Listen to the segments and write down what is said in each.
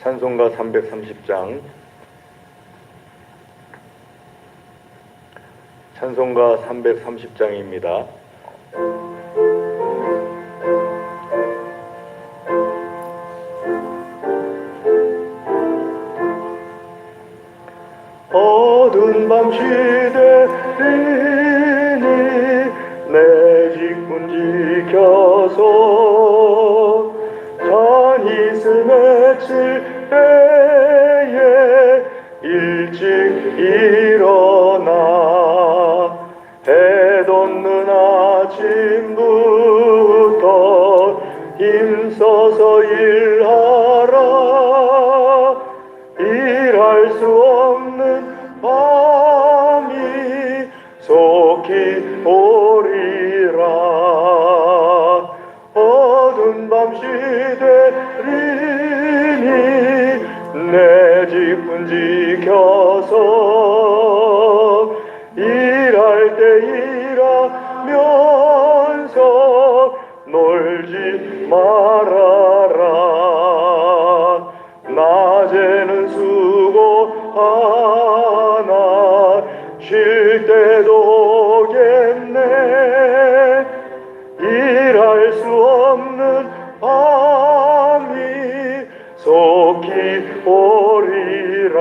찬송가 330장, 찬송가 330장입니다. 어두운 밤 시대리니 내 직분 지켜서 잔이슬 맺힐 때에 일찍 일어나 해 돋는 아침부터 힘써서 일하라. 일할 수 없는 밤이 속히 오리라. 어두운 밤 시대리니 내 직분 지켜서 일할 때 일하면서 놀지 말아라. 낮에는 수고하나 쉴 때도 오겠네. 일할 수 없는 밤이 속히 오리라.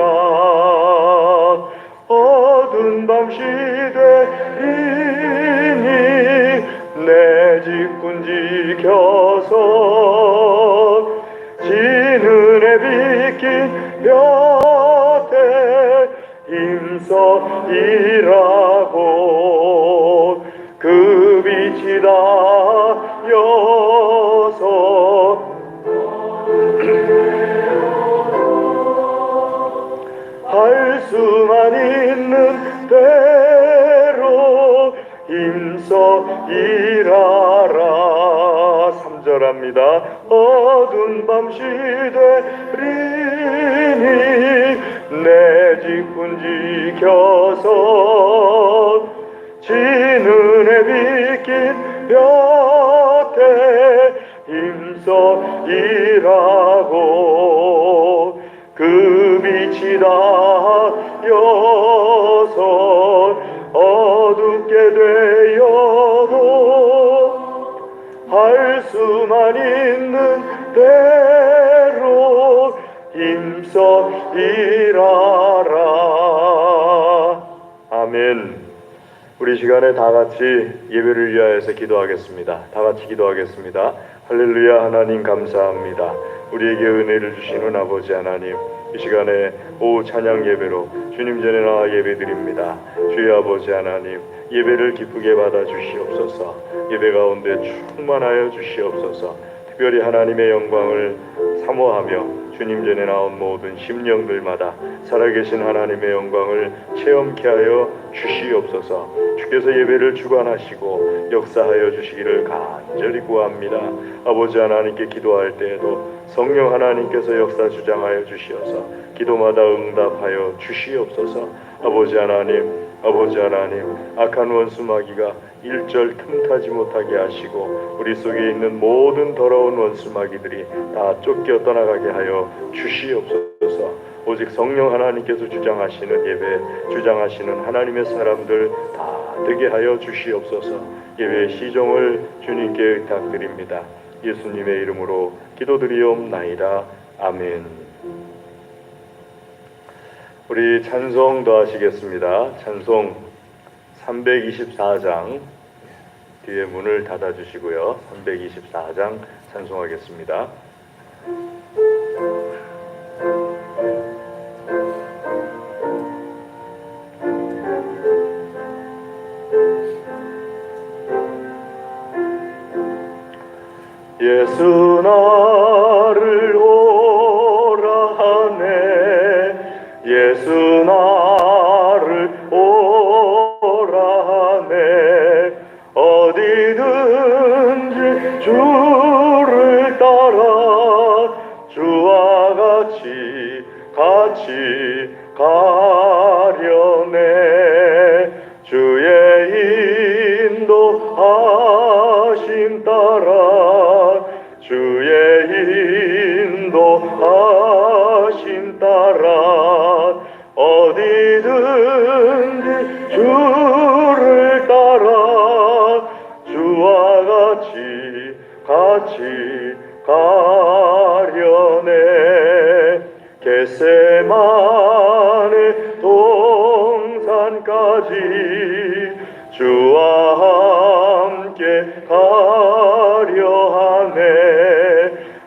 어두운 밤 시대리니 내 직분 지켜서 지는 해 비낀 볕에 힘써 일하고 그 빛이 닿여서 할 수만 있는 대로 힘써 일하라. 3절합니다. 어두운 밤 시대리니 내 직분 지켜서 지는 해 비낀 볕에 힘써 일하고 그 빛이 닿여서 어둡게 되어도 할 수만 있는 대로 힘써 일하라. 아멘. 우리 시간에 다 같이 예배를 위하여서 기도하겠습니다. 다 같이 기도하겠습니다. 할렐루야. 하나님 감사합니다. 우리에게 은혜를 주시는 아버지 하나님, 이 시간에 오후 찬양 예배로 주님 전에 나와 예배드립니다. 주의 아버지 하나님, 예배를 기쁘게 받아 주시옵소서. 예배 가운데 충만하여 주시옵소서. 특별히 하나님의 영광을 사모하며 주님 전에 나온 모든 심령들마다 살아계신 하나님의 영광을 체험케 하여 주시옵소서. 주께서 예배를 주관하시고 역사하여 주시기를 간절히 구합니다. 아버지 하나님께 기도할 때에도 성령 하나님께서 역사 주장하여 주시어서 기도마다 응답하여 주시옵소서. 아버지 하나님, 악한 원수 마귀가 일절 틈타지 못하게 하시고 우리 속에 있는 모든 더러운 원수 마귀들이 다 쫓겨 떠나가게 하여 주시옵소서. 오직 성령 하나님께서 주장하시는 예배, 주장하시는 하나님의 사람들 다 되게 하여 주시옵소서. 예배의 시종을 주님께 의탁드립니다. 예수님의 이름으로 기도드리옵나이다. 아멘. 우리 찬송 더 하시겠습니다. 찬송 324장 뒤에 문을 닫아주시고요. 324장 찬송하겠습니다. 예수 나를 오라 하네. 예수 나를 오라 하네. 어디든지 주를 따라 주와 같이 가려네. 주의 인도하심 따라 주의 인도하심 따라 어디든지 주를 따라 주와 같이 가려네. 겟세마네 동산까지 주와 함께 가려 하네.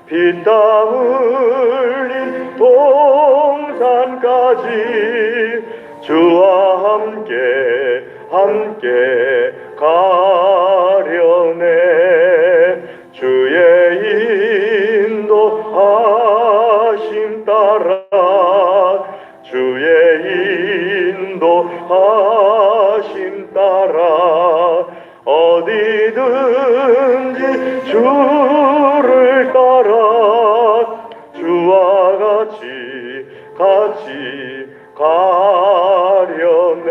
피땀 흘린 동산까지 주와 함께 가려네. 주의 인도하심 따라 주의 인도하심 따라 어디든지 주를 따라 주와 같이 가려네.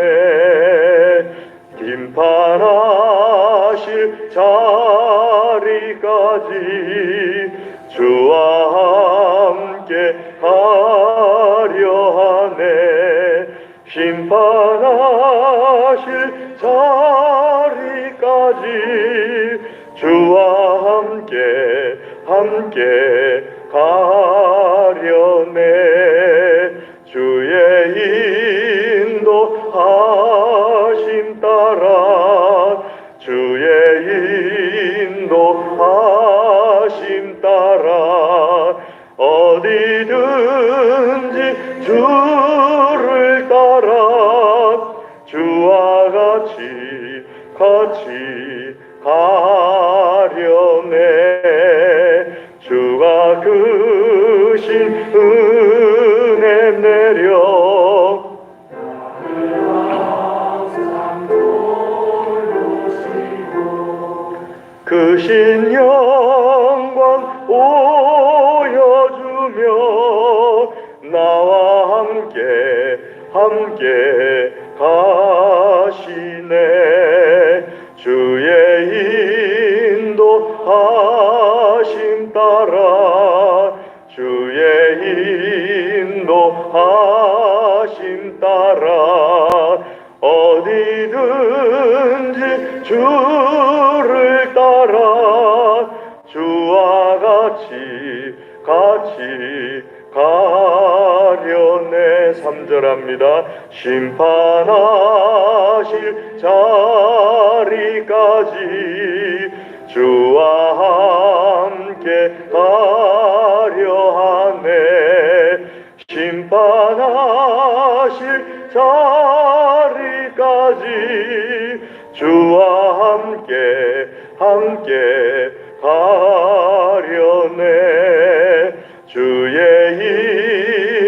심판하실 자리까지 주와 함께 가려 하네. 심판하실 자리까지 주와 함께 가려네. 주의 인도하심 따라 주의 인도하심 따라 어디든지 주를 따라 주와 같이 가려네. 주가 크신 은혜 내려 크신 영광 보여주며 나와 함께 가시네. 주의 인도하심 따라 주의 인도하심 따라 어디든지 주를 따라 주와 같이 가려네. 3절합니다. 심판하실 자리까지 주와 함께 가려 하네. 심판하실 자리까지 주와 함께 가려네. 주의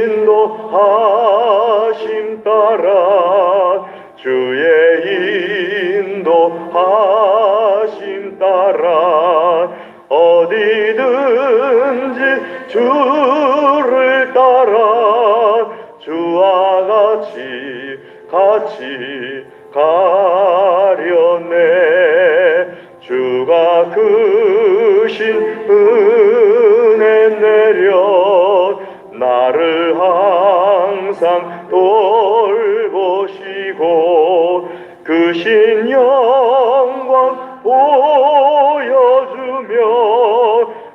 인도하심 따라 주의 인도하심 따라 어디든지 주를 따라 주와 같이 가려네. 주가 크신 은혜 내려 나를 항상 돌보시고 크신 영광 보여주며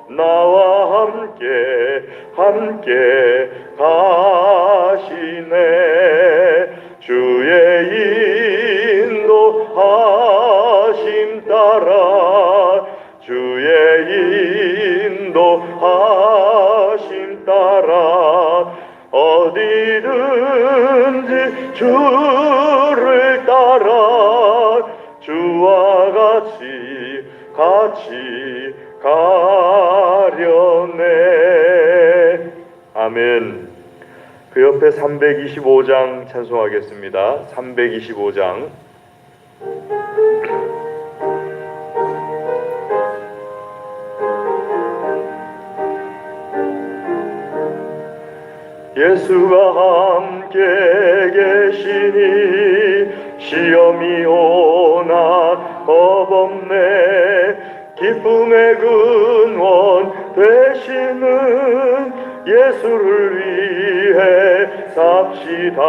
나와 함께 가시네. 주의 인도하심 따라 주의 인도하심 따라 어디든지 주를 따라 주와 같이 가려네. 아멘. 그 옆에 325장 찬송하겠습니다. 325장. 예수가 함께 계시니 시험이 오나 겁없네. 기쁨의 근원 되시는 예수를 위해 삽시다.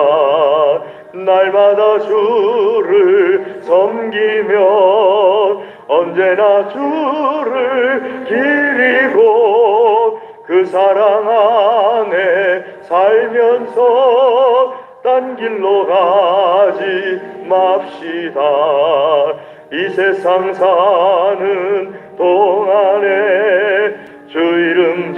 날마다 주를 섬기며 언제나 주를 기리고 그 사랑 안에 살면서 딴 길로 가지 맙시다. 이 세상 사는 동안에 주 이름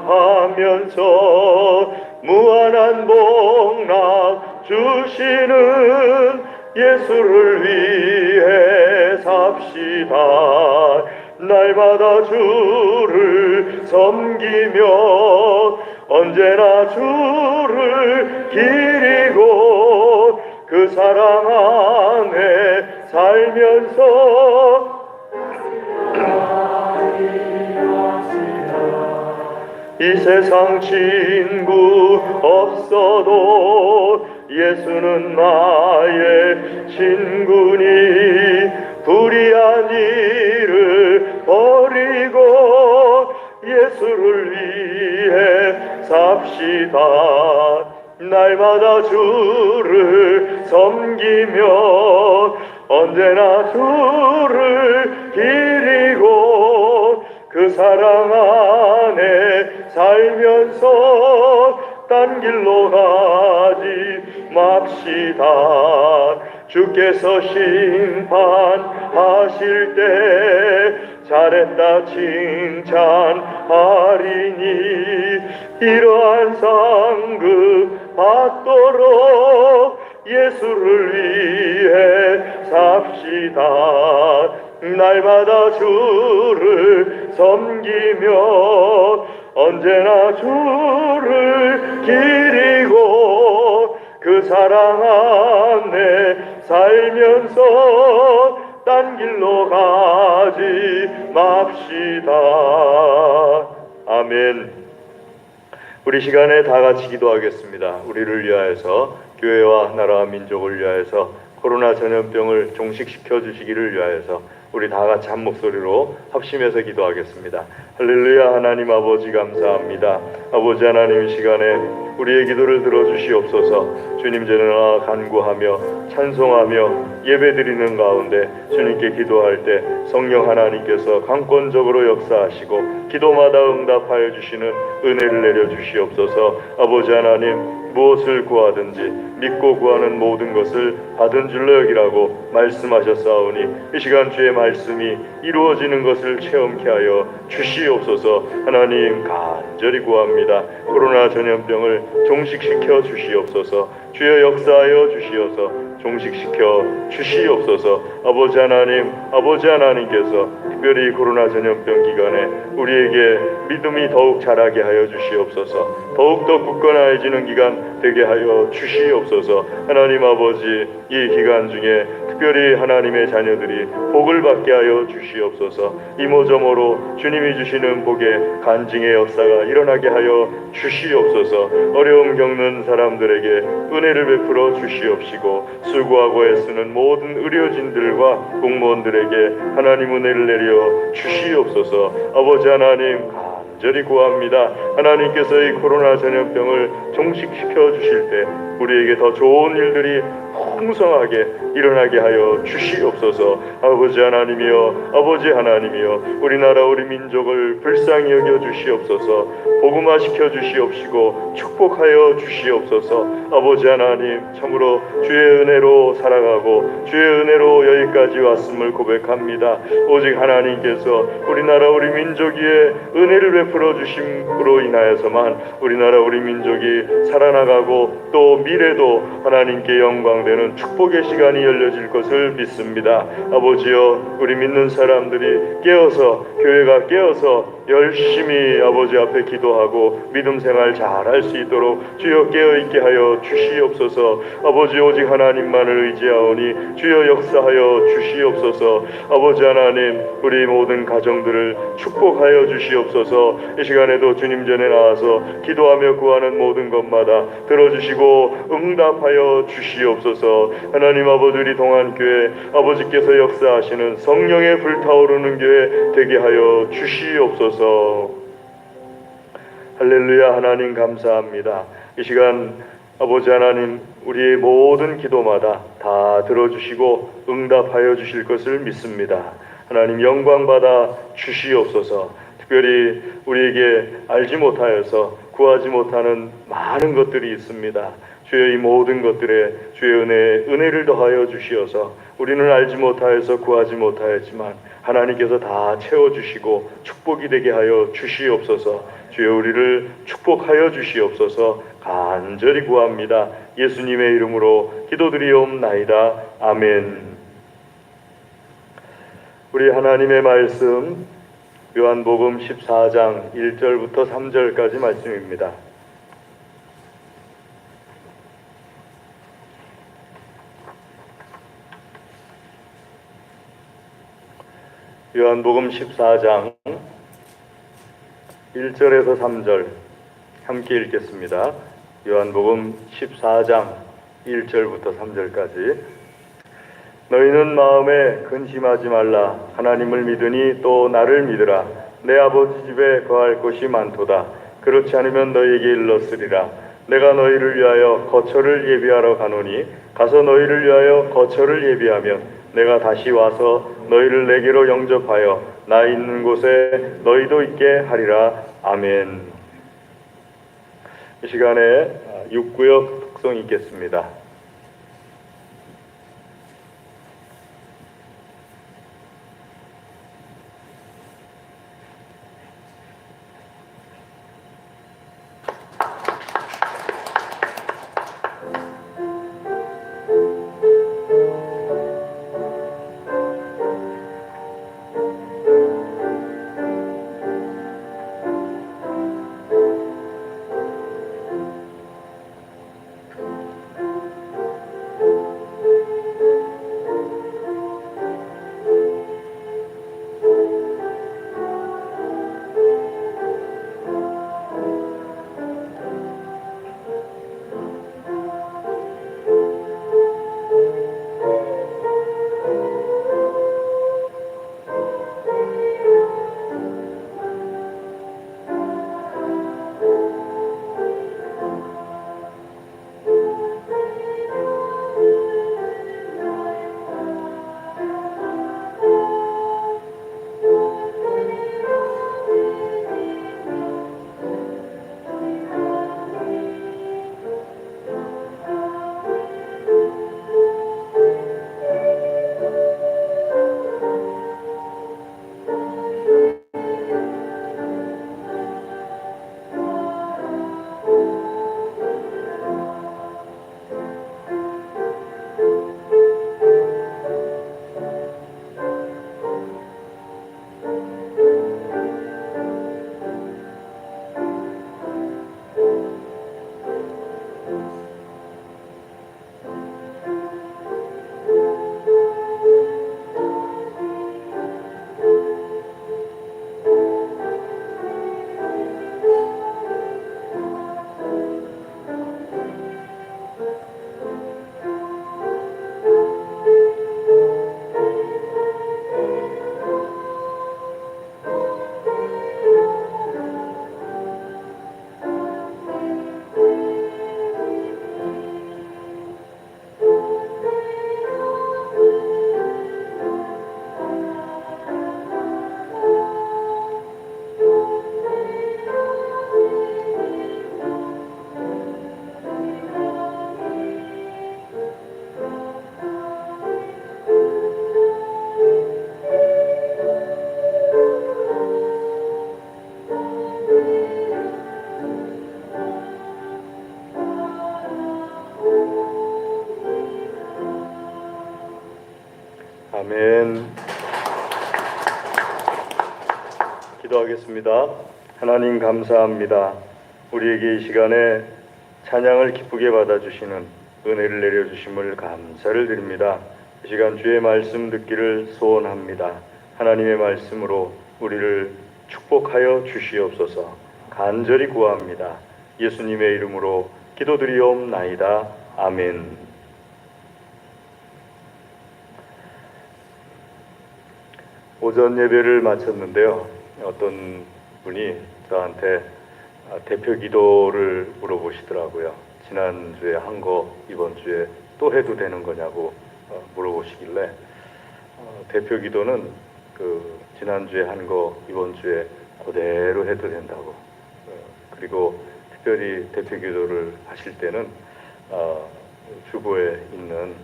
전파하면서 무한한 복락 주시는 예수를 위해 삽시다. 날마다 주를 섬기며 언제나 주를 기리고 그 사랑 안에 살면서 이 세상 친구 없어도 예수는 나의 친구니 불의한 일을 버리고 예수를 위해 삽시다. 날마다 주를 섬기며 언제나 주를 기리고 그 사랑 안에 살면서 딴 길로 가지 맙시다. 주께서 심판하실 때 잘했다 칭찬하리니 이러한 상급 받도록 예수를 위해 삽시다. 날마다 주를 섬기며 언제나 주를 기리고 그 사랑 안에 살면서 딴 길로 가지 맙시다. 아멘. 우리 시간에 다 같이 기도하겠습니다. 우리를 위하여서, 교회와 나라와 민족을 위하여서, 코로나 전염병을 종식시켜 주시기를 위하여서 우리 다 같이 한 목소리로 합심해서 기도하겠습니다. 할렐루야. 하나님 아버지 감사합니다. 아버지 하나님, 이 시간에 우리의 기도를 들어주시옵소서. 주님 전에 간구하며 찬송하며 예배드리는 가운데 주님께 기도할 때 성령 하나님께서 강권적으로 역사하시고 기도마다 응답하여 주시는 은혜를 내려주시옵소서. 아버지 하나님, 무엇을 구하든지 믿고 구하는 모든 것을 받은 줄로 여기라고 말씀하셨사오니 이 시간 주의 말씀이 이루어지는 것을 체험케 하여 주시옵소서. 하나님 간절히 구합니다. 코로나 전염병을 종식시켜 주시옵소서. 주여 역사하여 주시옵소서. 종식시켜 주시옵소서. 아버지 하나님, 아버지 하나님께서 특별히 코로나 전염병 기간에 우리에게 믿음이 더욱 자라게 하여 주시옵소서. 더욱더 굳건해지는 기간 되게 하여 주시옵소서. 하나님 아버지, 이 기간 중에 특별히 하나님의 자녀들이 복을 받게 하여 주시옵소서. 이모저모로 주님이 주시는 복의 간증의 역사가 일어나게 하여 주시옵소서. 어려움 겪는 사람들에게 은혜를 베풀어 주시옵시고 수고하고 애쓰는 모든 의료진들과 공무원들에게 하나님 은혜를 내려 주시옵소서. 아버지 하나님 간절히 구합니다. 하나님께서 이 코로나 전염병을 종식시켜 주실 때 우리에게 더 좋은 일들이 풍성하게 일어나게 하여 주시옵소서. 아버지 하나님이여, 아버지 하나님이여, 우리나라 우리 민족을 불쌍히 여겨 주시옵소서. 복음화시켜 주시옵시고 축복하여 주시옵소서. 아버지 하나님, 참으로 주의 은혜로 살아가고 주의 은혜로 여기까지 왔음을 고백합니다. 오직 하나님께서 우리나라 우리 민족 위에 은혜를 베풀어 주심으로 인하여서만 우리나라 우리 민족이 살아나가고 또 미래도 하나님께 영광되는 축복의 시간이 열려질 것을 믿습니다. 아버지여, 우리 믿는 사람들이 깨어서, 교회가 깨어서 열심히 아버지 앞에 기도하고 믿음 생활 잘 할 수 있도록 주여 깨어있게 하여 주시옵소서. 아버지, 오직 하나님만을 의지하오니 주여 역사하여 주시옵소서. 아버지 하나님, 우리 모든 가정들을 축복하여 주시옵소서. 이 시간에도 주님 전에 나와서 기도하며 구하는 모든 것마다 들어주시고 응답하여 주시옵소서. 하나님 아버지, 우리 동안교회 아버지께서 역사하시는 성령의 불타오르는 교회 되게 하여 주시옵소서. 할렐루야. 하나님 감사합니다. 이 시간 아버지 하나님, 우리의 모든 기도마다 다 들어주시고 응답하여 주실 것을 믿습니다. 하나님 영광 받아 주시옵소서. 특별히 우리에게 알지 못하여서 구하지 못하는 많은 것들이 있습니다. 주여, 이 모든 것들에 주의 은혜를 더하여 주시어서 우리는 알지 못하여서 구하지 못하였지만 하나님께서 다 채워주시고 축복이 되게 하여 주시옵소서. 주여, 우리를 축복하여 주시옵소서. 간절히 구합니다. 예수님의 이름으로 기도드리옵나이다. 아멘. 우리 하나님의 말씀, 요한복음 14장 1절부터 3절까지 말씀입니다. 요한복음 14장 1절에서 3절 함께 읽겠습니다. 요한복음 14장 1절부터 3절까지. 너희는 마음에 근심하지 말라. 하나님을 믿으니 또 나를 믿으라. 내 아버지 집에 거할 곳이 많도다. 그렇지 않으면 너희에게 일렀으리라. 내가 너희를 위하여 거처를 예비하러 가노니 가서 너희를 위하여 거처를 예비하면 내가 다시 와서 너희를 내게로 영접하여 나 있는 곳에 너희도 있게 하리라. 아멘. 이 시간에 육구역 특송이 있겠습니다. 아멘. 기도하겠습니다. 하나님 감사합니다. 우리에게 이 시간에 찬양을 기쁘게 받아주시는 은혜를 내려주심을 감사를 드립니다. 이 시간 주의 말씀 듣기를 소원합니다. 하나님의 말씀으로 우리를 축복하여 주시옵소서. 간절히 구합니다. 예수님의 이름으로 기도드리옵나이다. 아멘. 오전 예배를 마쳤는데요. 어떤 분이 저한테 대표 기도를 물어보시더라고요. 지난주에 한 거 이번 주에 또 해도 되는 거냐고 물어보시길래 대표 기도는 그 지난주에 한 거 이번 주에 그대로 해도 된다고. 그리고 특별히 대표 기도를 하실 때는 주보에 있는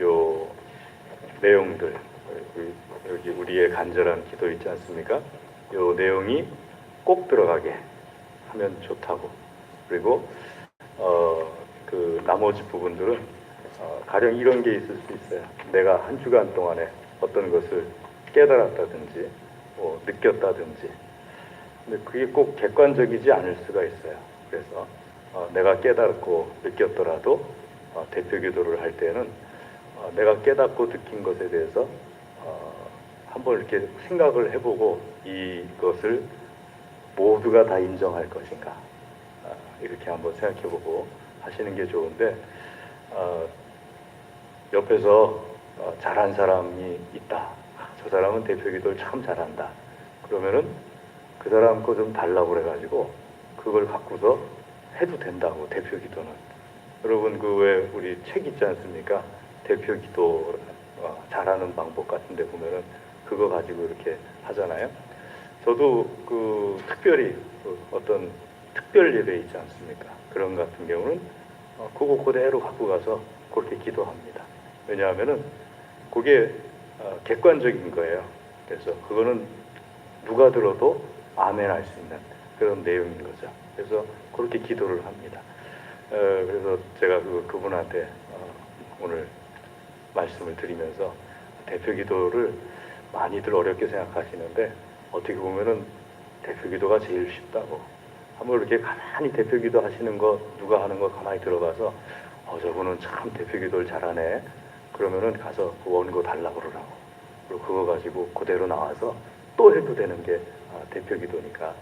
요 내용들, 여기 우리의 간절한 기도 있지 않습니까? 요 내용이 꼭 들어가게 하면 좋다고. 그리고 그 나머지 부분들은 가령 이런 게 있을 수 있어요. 내가 한 주간 동안에 어떤 것을 깨달았다든지 느꼈다든지, 근데 그게 꼭 객관적이지 않을 수가 있어요. 그래서 내가 깨닫고 느꼈더라도 대표 기도를 할 때는 내가 깨닫고 느낀 것에 대해서 한번 이렇게 생각을 해보고 이것을 모두가 다 인정할 것인가, 이렇게 한번 생각해보고 하시는 게 좋은데, 옆에서 잘한 사람이 있다. 저 사람은 대표 기도를 참 잘한다. 그러면은 그 사람 거 좀 달라고 그래가지고 그걸 갖고서 해도 된다고. 대표 기도는 여러분 그 왜 우리 책 있지 않습니까? 대표 기도 잘하는 방법 같은데 보면은 그거 가지고 이렇게 하잖아요. 저도 그 특별히 어떤 특별 예배 있지 않습니까? 그런 같은 경우는 그거 그대로 갖고 가서 그렇게 기도합니다. 왜냐하면은 그게 객관적인 거예요. 그래서 그거는 누가 들어도 아멘 할 수 있는 그런 내용인 거죠. 그래서 그렇게 기도를 합니다. 그래서 제가 그분한테 오늘 말씀을 드리면서 대표 기도를 많이들 어렵게 생각하시는데 어떻게 보면은 대표 기도가 제일 쉽다고. 한번 이렇게 가만히 대표 기도 하시는 거 누가 하는 거 가만히 들어가서 저분은 참 대표 기도를 잘하네. 그러면은 가서 그 원고 달라고 그러라고. 그리고 그거 가지고 그대로 나와서 또 해도 되는 게 대표 기도니까.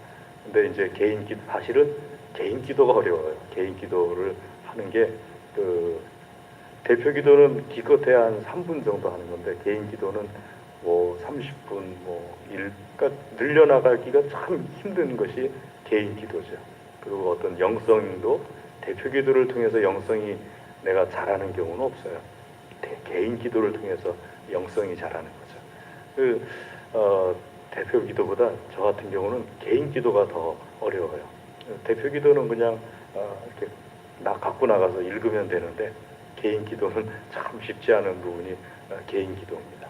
근데 이제 개인 기도, 사실은 개인 기도가 어려워요. 개인 기도를 하는 게 대표 기도는 기껏해야 한 3분 정도 하는 건데 개인 기도는 뭐 30분 그러니까 늘려나가기가 참 힘든 것이 개인 기도죠. 그리고 어떤 영성도 대표 기도를 통해서 영성이 내가 잘하는 경우는 없어요. 개인 기도를 통해서 영성이 잘하는 거죠. 대표 기도보다 저 같은 경우는 개인 기도가 더 어려워요. 대표 기도는 그냥 이렇게 갖고 나가서 읽으면 되는데 개인 기도는 참 쉽지 않은 부분이 개인 기도입니다.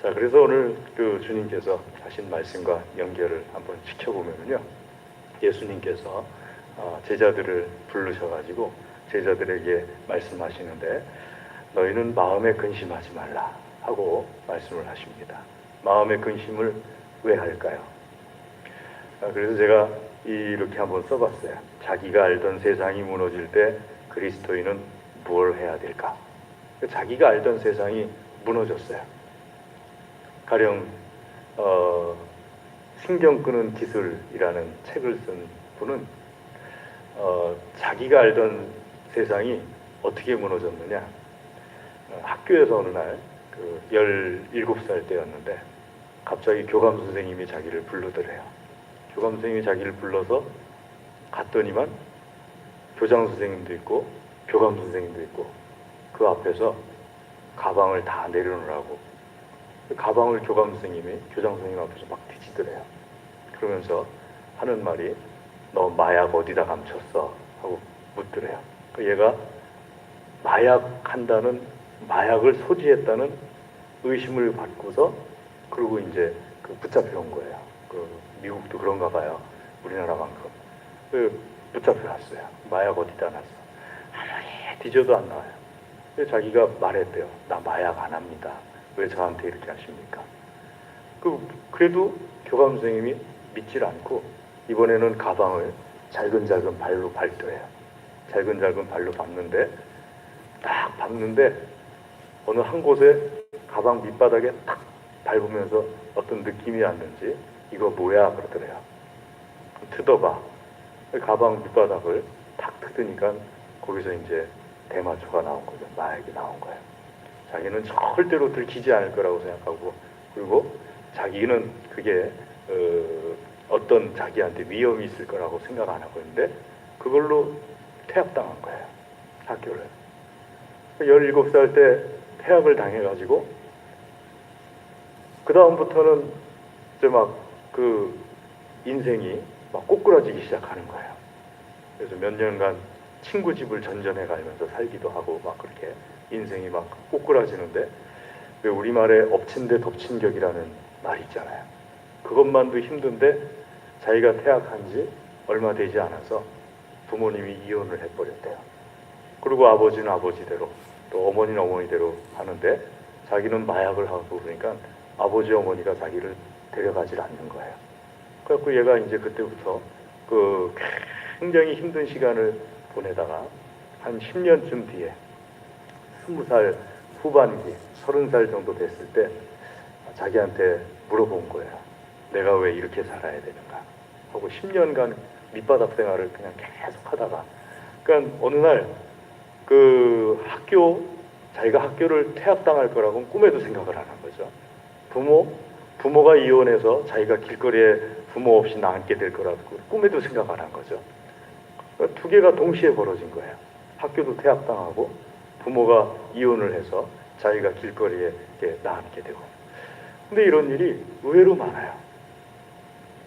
자, 그래서 오늘 그 주님께서 하신 말씀과 연결을 한번 시켜보면요, 예수님께서 제자들을 부르셔가지고 제자들에게 말씀하시는데 너희는 마음에 근심하지 말라 하고 말씀을 하십니다. 마음의 근심을 왜 할까요? 그래서 제가 이렇게 한번 써봤어요. 자기가 알던 세상이 무너질 때 그리스도인은 무엇을 해야 될까? 자기가 알던 세상이 무너졌어요. 가령 신경 끄는 기술이라는 책을 쓴 분은 자기가 알던 세상이 어떻게 무너졌느냐, 학교에서 어느 날 17살 때였는데 갑자기 교감 선생님이 자기를 부르더래요. 교감 선생님이 자기를 불러서 갔더니만 교장 선생님도 있고 교감 선생님도 있고 그 앞에서 가방을 다 내려놓으라고. 그 가방을 교감 선생님이 교장 선생님 앞에서 막 뒤지더래요. 그러면서 하는 말이 너 마약 어디다 감췄어? 하고 묻더래요. 얘가 마약을 소지했다는 의심을 받고서 그리고 이제 붙잡혀온 거예요. 미국도 그런가 봐요. 우리나라만큼. 붙잡혀놨어요. 마약 어디다 놨어? 아무리 뒤져도 안 나와요. 그래서 자기가 말했대요. 나 마약 안 합니다. 왜 저한테 이렇게 하십니까? 그래도 교감 선생님이 믿질 않고 이번에는 가방을 잘근잘근 발로 밟더래요. 잘근잘근 발로 밟는데 딱 밟는데 어느 한 곳에 가방 밑바닥에 딱 밟으면서 어떤 느낌이 왔는지 이거 뭐야 그러더래요. 뜯어봐. 가방 밑바닥을 탁 뜯으니까 거기서 이제 대마초가 나온 거죠. 마약이 나온 거예요. 자기는 절대로 들키지 않을 거라고 생각하고, 그리고 자기는 그게 어떤 자기한테 위험이 있을 거라고 생각 안 하고 있는데 그걸로 퇴학당한 거예요. 학교를. 17살 때 퇴학을 당해가지고 그 다음부터는 이제 막 그 인생이 막 꼬꾸라지기 시작하는 거예요. 그래서 몇 년간 친구 집을 전전해 가면서 살기도 하고 막 그렇게 인생이 막 꼬꾸라지는데, 왜 우리말에 엎친 데 덮친 격이라는 말이 있잖아요. 그것만도 힘든데 자기가 퇴학한 지 얼마 되지 않아서 부모님이 이혼을 해버렸대요. 그리고 아버지는 아버지대로 또 어머니는 어머니대로 하는데 자기는 마약을 하고 그러니까 아버지 어머니가 자기를 데려가질 않는 거예요. 그래갖고 얘가 이제 그때부터 그 굉장히 힘든 시간을 보내다가 한 10년쯤 뒤에 20살 후반기 30살 정도 됐을 때 자기한테 물어본 거예요. 내가 왜 이렇게 살아야 되는가 하고 10년간 밑바닥 생활을 그냥 계속 하다가, 그러니까 어느 날 그 자기가 학교를 퇴학당할 거라고는 꿈에도 생각을 안 한 거죠. 부모가 이혼해서 자기가 길거리에 부모 없이 남게 될 거라고 꿈에도 생각 안 한 거죠. 그러니까 두 개가 동시에 벌어진 거예요. 학교도 퇴학당하고 부모가 이혼을 해서 자기가 길거리에 남게 되고. 근데 이런 일이 의외로 많아요.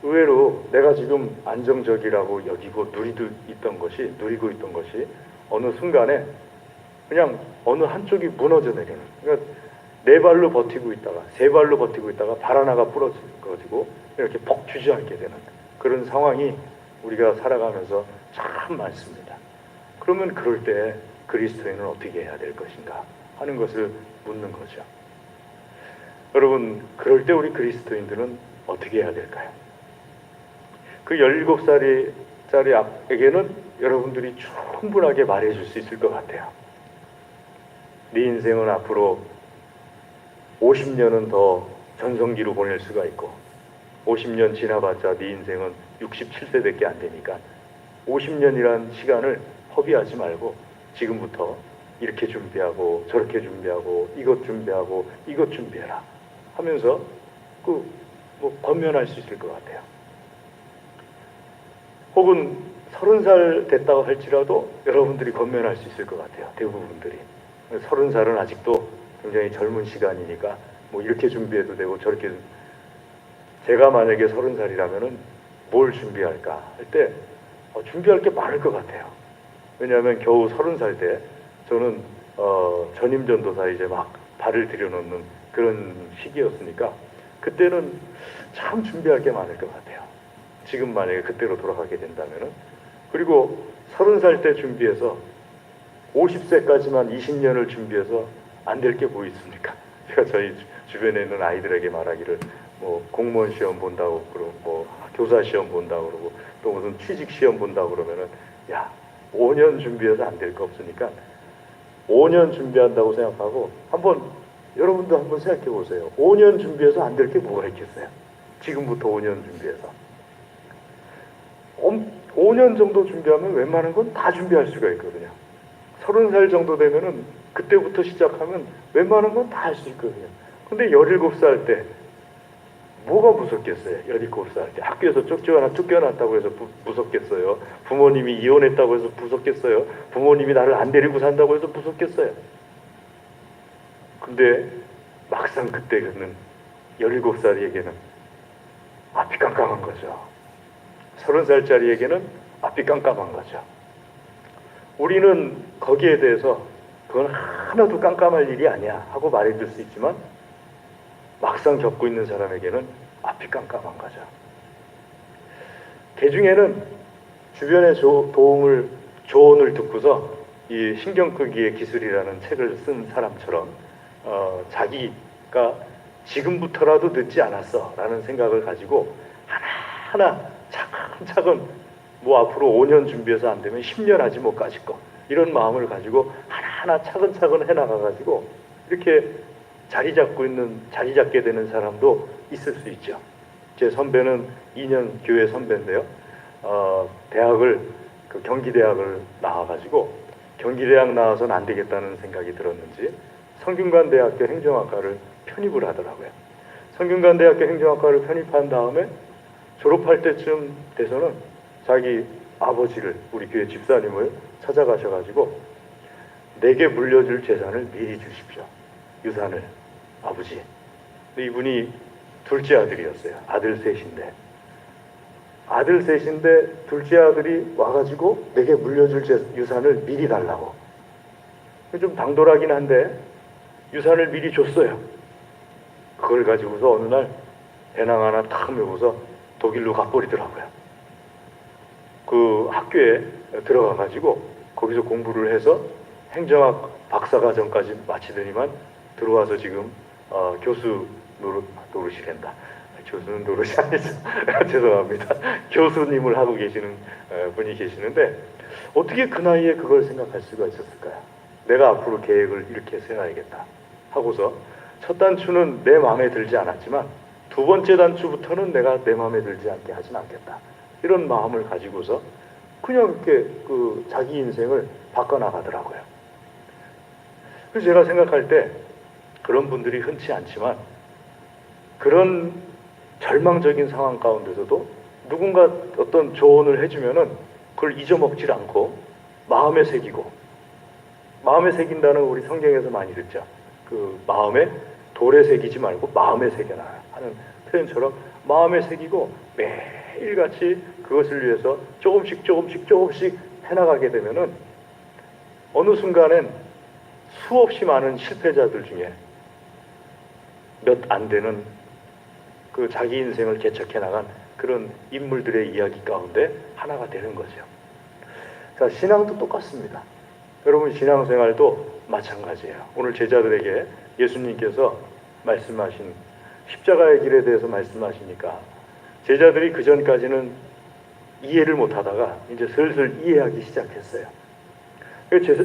의외로 내가 지금 안정적이라고 여기고 누리고 있던 것이 어느 순간에 그냥 어느 한쪽이 무너져 내리는, 그러니까 네 발로 버티고 있다가 세 발로 버티고 있다가 발 하나가 부러지고 이렇게 퍽 주저앉게 되는 그런 상황이 우리가 살아가면서 참 많습니다. 그러면 그럴 때 그리스도인은 어떻게 해야 될 것인가 하는 것을 묻는 거죠. 여러분, 그럴 때 우리 그리스도인들은 어떻게 해야 될까요? 그 17살짜리 아에게는 여러분들이 충분하게 말해줄 수 있을 것 같아요. 네 인생은 앞으로 50년은 더 전성기로 보낼 수가 있고 50년 지나봤자 네 인생은 67세밖에 안 되니까 50년이란 시간을 허비하지 말고 지금부터 이렇게 준비하고 저렇게 준비하고 이것 준비하고 이것 준비해라 하면서 권면할 수 있을 것 같아요. 혹은 30살 됐다고 할지라도 여러분들이 권면할 수 있을 것 같아요. 대부분들이 30살은 아직도 굉장히 젊은 시간이니까 뭐 이렇게 준비해도 되고 저렇게. 제가 만약에 30살이라면은 뭘 준비할까 할 때 준비할 게 많을 것 같아요. 왜냐하면 겨우 30살 때 저는 전임 전도사 이제 막 발을 들여놓는 그런 시기였으니까 그때는 참 준비할 게 많을 것 같아요. 지금 만약에 그때로 돌아가게 된다면은. 그리고 30살 때 준비해서 50세까지만 20년을 준비해서 안 될 게 뭐 있습니까? 제가 저희 주변에 있는 아이들에게 말하기를 뭐 공무원 시험 본다고 그러고 뭐 교사 시험 본다고 그러고 또 무슨 취직 시험 본다고 그러면은 야 5년 준비해서 안 될 거 없으니까 5년 준비한다고 생각하고 여러분도 한번 생각해 보세요. 5년 준비해서 안 될 게 뭐가 있겠어요? 지금부터 5년 준비해서 5년 정도 준비하면 웬만한 건 다 준비할 수가 있거든요. 30살 정도 되면은 그때부터 시작하면 웬만한 건 다 할 수 있거든요. 근데 17살 때 뭐가 무섭겠어요? 17살 때 학교에서 쫓겨났다고 해서 무섭겠어요? 부모님이 이혼했다고 해서 무섭겠어요? 부모님이 나를 안 데리고 산다고 해서 무섭겠어요? 근데 막상 그때는 17살에게는 앞이 깜깜한 거죠. 30살짜리에게는 앞이 깜깜한 거죠. 우리는 거기에 대해서 그건 하나도 깜깜할 일이 아니야 하고 말해줄 수 있지만 막상 겪고 있는 사람에게는 앞이 깜깜한 거죠. 개중에는 주변의 조언을 듣고서 이 신경끄기의 기술이라는 책을 쓴 사람처럼 자기가 지금부터라도 늦지 않았어 라는 생각을 가지고 하나하나 차근차근 뭐 앞으로 5년 준비해서 안 되면 10년 하지 뭐 까짓 거 이런 마음을 가지고 하나하나 차근차근 해나가가지고 이렇게 자리 잡게 되는 사람도 있을 수 있죠. 제 선배는 2년 교회 선배인데요. 경기대학을 나와가지고 경기대학 나와서는 안 되겠다는 생각이 들었는지 성균관대학교 행정학과를 편입을 하더라고요. 성균관대학교 행정학과를 편입한 다음에 졸업할 때쯤 돼서는 자기 아버지를, 우리 교회 집사님을 찾아가셔가지고 내게 물려줄 재산을 미리 주십시오. 유산을. 아버지. 근데 이분이 둘째 아들이었어요. 아들 셋인데 둘째 아들이 와가지고 내게 물려줄 유산을 미리 달라고. 좀 당돌하긴 한데 유산을 미리 줬어요. 그걸 가지고서 어느 날 배낭 하나 탁 메고서 독일로 가버리더라고요. 그 학교에 들어가가지고 거기서 공부를 해서 행정학 박사과정까지 마치더니만 들어와서 지금 교수 노릇이란다. 교수는 노릇이 아니죠. 죄송합니다. 교수님을 하고 계시는 분이 계시는데 어떻게 그 나이에 그걸 생각할 수가 있었을까요? 내가 앞으로 계획을 이렇게 세워야겠다 하고서 첫 단추는 내 마음에 들지 않았지만 두 번째 단추부터는 내가 내 마음에 들지 않게 하진 않겠다. 이런 마음을 가지고서 그냥 이렇게 그 자기 인생을 바꿔나가더라고요. 그래서 제가 생각할 때 그런 분들이 흔치 않지만 그런 절망적인 상황 가운데서도 누군가 어떤 조언을 해주면은 그걸 잊어먹질 않고 마음에 새기고, 마음에 새긴다는 우리 성경에서 많이 듣죠. 그 마음에 돌에 새기지 말고 마음에 새겨라 하는 표현처럼 마음에 새기고 매일같이 그것을 위해서 조금씩 해나가게 되면은 어느 순간엔 수없이 많은 실패자들 중에 몇 안 되는 그 자기 인생을 개척해 나간 그런 인물들의 이야기 가운데 하나가 되는 거죠. 자, 신앙도 똑같습니다. 여러분 신앙생활도 마찬가지예요. 오늘 제자들에게 예수님께서 말씀하신 십자가의 길에 대해서 말씀하시니까 제자들이 그 전까지는 이해를 못하다가 이제 슬슬 이해하기 시작했어요.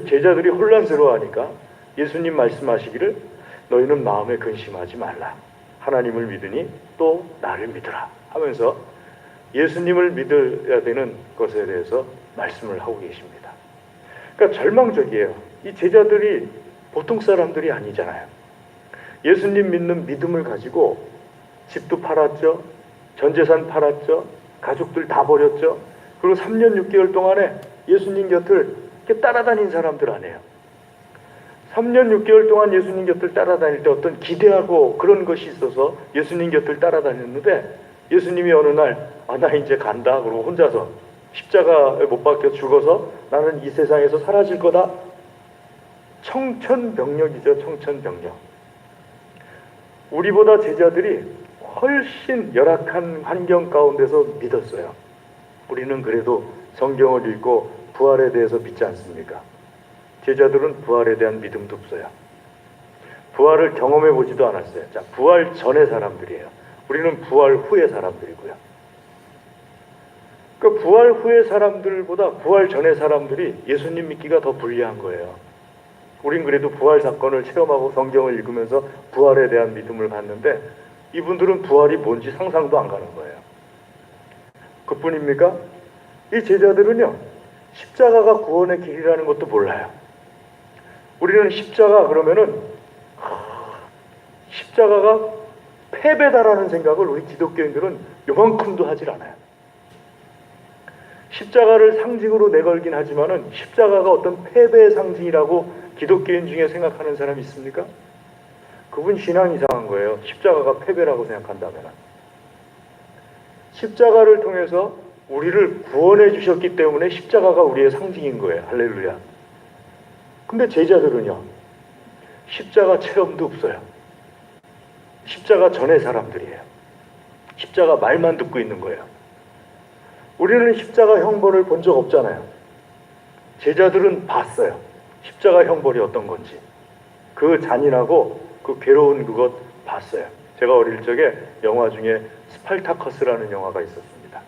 제자들이 혼란스러워하니까 예수님 말씀하시기를 너희는 마음에 근심하지 말라. 하나님을 믿으니 또 나를 믿으라 하면서 예수님을 믿어야 되는 것에 대해서 말씀을 하고 계십니다. 그러니까 절망적이에요. 이 제자들이 보통 사람들이 아니잖아요. 예수님 믿는 믿음을 가지고 집도 팔았죠. 전 재산 팔았죠. 가족들 다 버렸죠. 그리고 3년 6개월 동안에 예수님 곁을 이렇게 따라다닌 사람들 아니에요. 3년 6개월 동안 예수님 곁을 따라다닐 때 어떤 기대하고 그런 것이 있어서 예수님 곁을 따라다녔는데 예수님이 어느 날 나 이제 간다 그러고 혼자서 십자가에 못 박혀 죽어서 나는 이 세상에서 사라질 거다. 청천벽력이죠. 청천벽력. 우리보다 제자들이 훨씬 열악한 환경 가운데서 믿었어요. 우리는 그래도 성경을 읽고 부활에 대해서 믿지 않습니까? 제자들은 부활에 대한 믿음도 없어요. 부활을 경험해 보지도 않았어요. 자, 부활 전의 사람들이에요. 우리는 부활 후의 사람들이고요. 그 부활 후의 사람들보다 부활 전의 사람들이 예수님 믿기가 더 불리한 거예요. 우린 그래도 부활 사건을 체험하고 성경을 읽으면서 부활에 대한 믿음을 갖는데 이분들은 부활이 뭔지 상상도 안 가는 거예요. 그뿐입니까? 이 제자들은요, 십자가가 구원의 길이라는 것도 몰라요. 우리는 십자가 그러면은 십자가가 패배다라는 생각을 우리 기독교인들은 요만큼도 하질 않아요. 십자가를 상징으로 내걸긴 하지만은 십자가가 어떤 패배의 상징이라고 기독교인 중에 생각하는 사람이 있습니까? 그분 신앙 이상한 거예요. 십자가가 패배라고 생각한다면. 십자가를 통해서 우리를 구원해 주셨기 때문에 십자가가 우리의 상징인 거예요. 할렐루야. 근데 제자들은요, 십자가 체험도 없어요. 십자가 전의 사람들이에요. 십자가 말만 듣고 있는 거예요. 우리는 십자가 형벌을 본 적 없잖아요. 제자들은 봤어요. 십자가 형벌이 어떤 건지. 그 잔인하고 그 괴로운 그것 봤어요. 제가 어릴 적에 영화 중에 스파르타커스라는 영화가 있었습니다.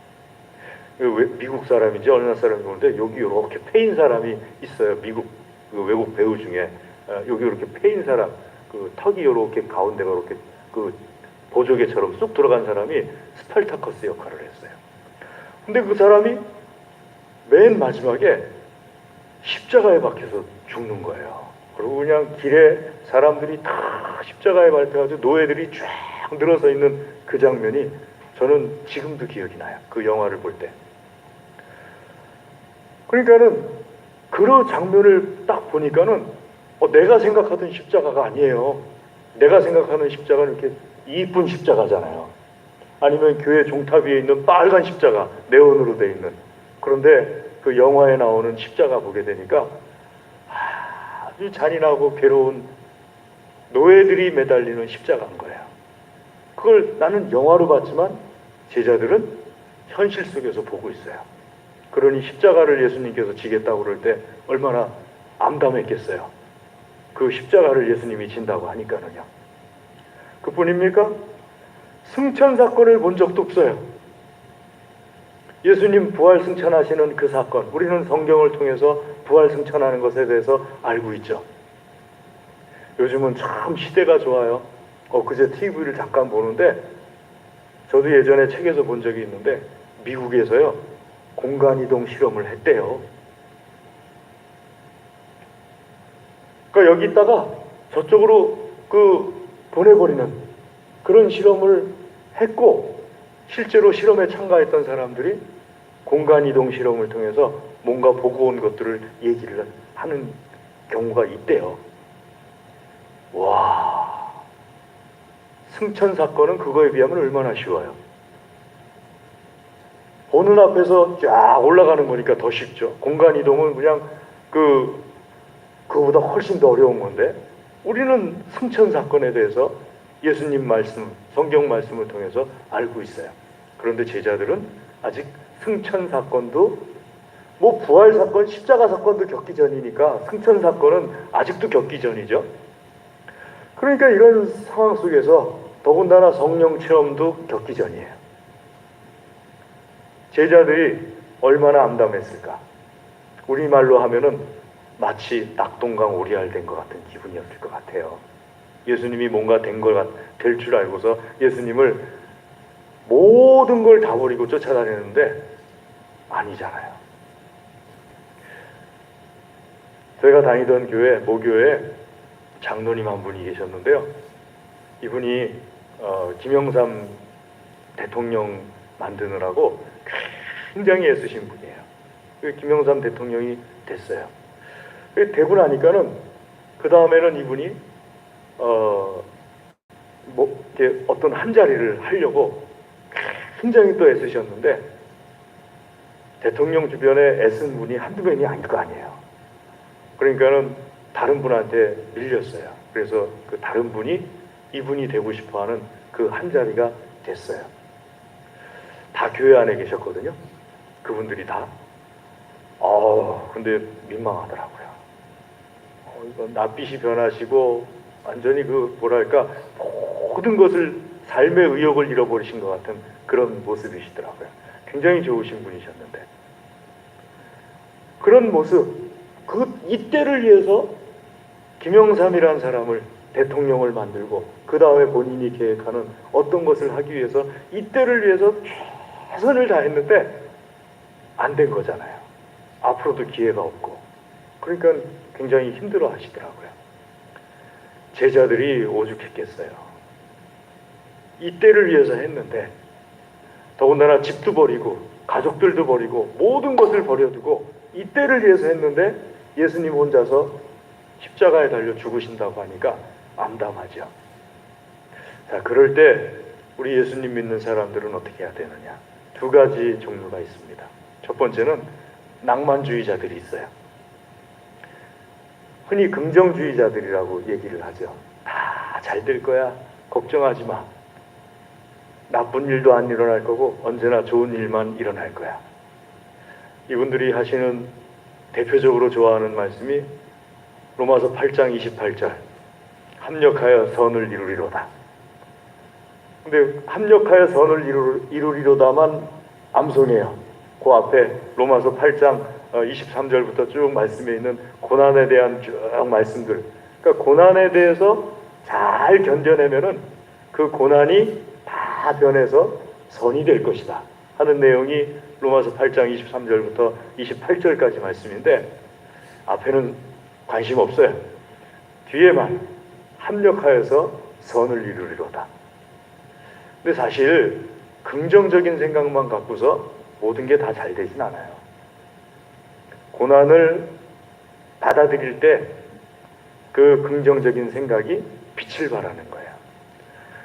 미국 사람인지 어느 나라 사람인지 모르는데 여기 이렇게 패인 사람이 있어요. 미국 그 외국 배우 중에 여기 이렇게 패인 사람, 그 턱이 이렇게 가운데가 이렇게 그 보조개처럼 쑥 들어간 사람이 스파르타커스 역할을 했어요. 근데 그 사람이 맨 마지막에 십자가에 박혀서 죽는 거예요. 그리고 그냥 길에 사람들이 다 십자가에 밟혀가지고 노예들이 쫙 늘어서 있는 그 장면이 저는 지금도 기억이 나요. 그 영화를 볼 때. 그러니까는 그 장면을 딱 보니까는 내가 생각하던 십자가가 아니에요. 내가 생각하는 십자가는 이렇게 이쁜 십자가잖아요. 아니면 교회 종탑 위에 있는 빨간 십자가, 네온으로 되어 있는. 그런데 그 영화에 나오는 십자가 보게 되니까 아주 잔인하고 괴로운 노예들이 매달리는 십자가인 거예요. 그걸 나는 영화로 봤지만 제자들은 현실 속에서 보고 있어요. 그러니 십자가를 예수님께서 지겠다고 그럴 때 얼마나 암담했겠어요. 그 십자가를 예수님이 진다고 하니까는요. 그뿐입니까? 승천 사건을 본 적도 없어요. 예수님 부활 승천하시는 그 사건, 우리는 성경을 통해서 부활 승천하는 것에 대해서 알고 있죠. 요즘은 참 시대가 좋아요. 그제 TV를 잠깐 보는데 저도 예전에 책에서 본 적이 있는데 미국에서요 공간이동 실험을 했대요. 그러니까 여기 있다가 저쪽으로 보내버리는 그런 실험을 했고, 실제로 실험에 참가했던 사람들이 공간이동 실험을 통해서 뭔가 보고 온 것들을 얘기를 하는 경우가 있대요. 와, 승천 사건은 그거에 비하면 얼마나 쉬워요. 보는 앞에서 쫙 올라가는 거니까 더 쉽죠. 공간이동은 그냥 그거보다 훨씬 더 어려운 건데, 우리는 승천 사건에 대해서 예수님 말씀, 성경 말씀을 통해서 알고 있어요. 그런데 제자들은 아직 승천 사건도, 부활 사건, 십자가 사건도 겪기 전이니까 승천 사건은 아직도 겪기 전이죠. 그러니까 이런 상황 속에서 더군다나 성령 체험도 겪기 전이에요. 제자들이 얼마나 암담했을까. 우리말로 하면은 마치 낙동강 오리알 된 것 같은 기분이었을 것 같아요. 예수님이 뭔가 될 줄 알고서 예수님을 모든 걸 다 버리고 쫓아다녔는데 아니잖아요. 제가 다니던 교회, 모교에 장로님 한 분이 계셨는데요. 이분이 김영삼 대통령 만드느라고 굉장히 애쓰신 분이에요. 김영삼 대통령이 됐어요. 되고 나니까는 그 다음에는 이분이 이렇게 어떤 한 자리를 하려고 굉장히 또 애쓰셨는데, 대통령 주변에 애쓴 분이 한두 명이 아닐 거 아니에요. 그러니까는 다른 분한테 밀렸어요. 그래서 그 다른 분이 이분이 되고 싶어하는 그 한 자리가 됐어요. 다 교회 안에 계셨거든요. 그분들이 다. 근데 민망하더라고요. 이거 낯빛이 변하시고 완전히 모든 것을 삶의 의욕을 잃어버리신 것 같은 그런 모습이시더라고요. 굉장히 좋으신 분이셨는데, 그런 모습, 이때를 위해서 김영삼이라는 사람을 대통령을 만들고 그 다음에 본인이 계획하는 어떤 것을 하기 위해서 이때를 위해서 최선을 다했는데 안 된 거잖아요. 앞으로도 기회가 없고. 그러니까 굉장히 힘들어 하시더라고요. 제자들이 오죽했겠어요. 이때를 위해서 했는데, 더군다나 집도 버리고 가족들도 버리고 모든 것을 버려두고 이때를 위해서 했는데 예수님 혼자서 십자가에 달려 죽으신다고 하니까 암담하죠. 자, 그럴 때 우리 예수님 믿는 사람들은 어떻게 해야 되느냐? 두 가지 종류가 있습니다. 첫 번째는 낭만주의자들이 있어요. 흔히 긍정주의자들이라고 얘기를 하죠. 다 잘 될 거야. 걱정하지 마. 나쁜 일도 안 일어날 거고 언제나 좋은 일만 일어날 거야. 이분들이 하시는 대표적으로 좋아하는 말씀이 로마서 8장 28절, 합력하여 선을 이루리로다. 근데 합력하여 선을 이루리로다만 암송해요. 그 앞에 로마서 8장 23절부터 쭉 말씀에 있는 고난에 대한 쭉 말씀들. 그러니까 고난에 대해서 잘 견뎌내면은 그 고난이 다 변해서 선이 될 것이다 하는 내용이 로마서 8장 23절부터 28절까지 말씀인데, 앞에는 관심 없어요. 뒤에만 합력하여서 선을 이루리로다. 근데 사실 긍정적인 생각만 갖고서 모든 게 다 잘 되진 않아요. 고난을 받아들일 때 그 긍정적인 생각이 빛을 발하는 거예요.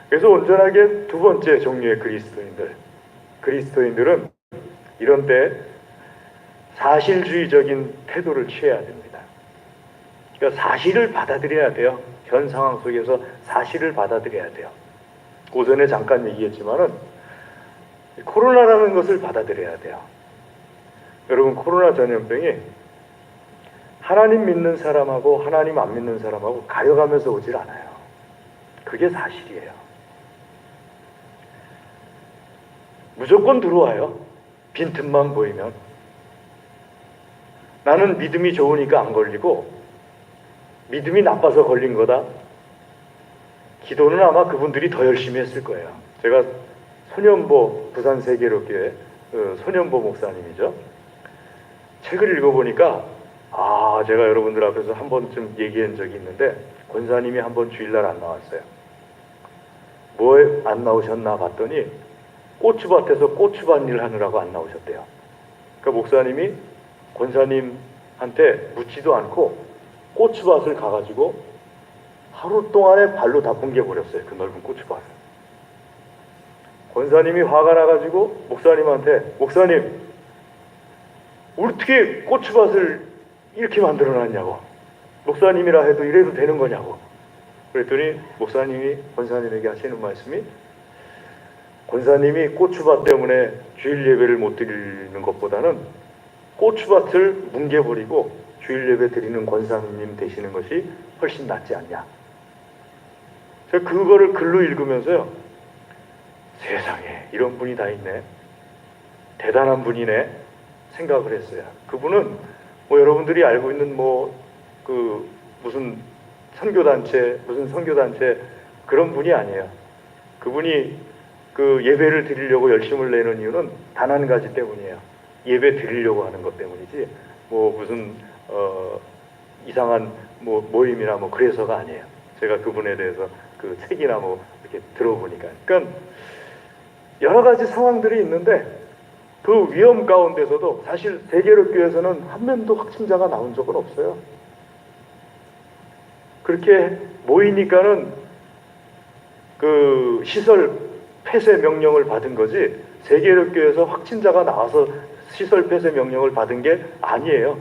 그래서 온전하게 두 번째 종류의 그리스도인들은 이런 때 사실주의적인 태도를 취해야 됩니다. 그러니까 사실을 받아들여야 돼요. 현 상황 속에서 사실을 받아들여야 돼요. 오전에 잠깐 얘기했지만은 코로나라는 것을 받아들여야 돼요. 여러분, 코로나 전염병이 하나님 믿는 사람하고 하나님 안 믿는 사람하고 가려가면서 오질 않아요. 그게 사실이에요. 무조건 들어와요. 빈틈만 보이면. 나는 믿음이 좋으니까 안 걸리고 믿음이 나빠서 걸린 거다. 기도는 아마 그분들이 더 열심히 했을 거예요. 제가 손현보 부산 세계로교회 손현보 목사님이죠. 책을 읽어보니까 제가 여러분들 앞에서 한 번쯤 얘기한 적이 있는데 권사님이 한 번 주일날 안 나왔어요. 뭐에 안 나오셨나 봤더니 고추밭에서 고추밭 일 하느라고 안 나오셨대요. 그러니까 목사님이 권사님한테 묻지도 않고 고추밭을 가가지고 하루 동안에 발로 다 뭉개버렸어요. 그 넓은 고추밭을. 권사님이 화가 나가지고 목사님한테, 목사님, 어떻게 고추밭을 이렇게 만들어놨냐고. 목사님이라 해도 이래도 되는 거냐고. 그랬더니 목사님이 권사님에게 하시는 말씀이, 권사님이 고추밭 때문에 주일 예배를 못 드리는 것보다는 고추밭을 뭉개버리고 주일 예배 드리는 권사님 되시는 것이 훨씬 낫지 않냐. 제가 그거를 글로 읽으면서요, 세상에 이런 분이 다 있네, 대단한 분이네 생각을 했어요. 그분은 여러분들이 알고 있는 무슨 선교단체 그런 분이 아니에요. 그분이 그 예배를 드리려고 열심을 내는 이유는 단 한 가지 때문이에요. 예배 드리려고 하는 것 때문이지 무슨 이상한 모임이나 그래서가 아니에요. 제가 그분에 대해서 그 책이나 이렇게 들어보니까. 그러니까 여러 가지 상황들이 있는데 그 위험 가운데서도 사실 세계로교회에서는 한 명도 확진자가 나온 적은 없어요. 그렇게 모이니까는 그 시설 폐쇄 명령을 받은 거지, 세계로교회에서 확진자가 나와서 시설 폐쇄 명령을 받은 게 아니에요.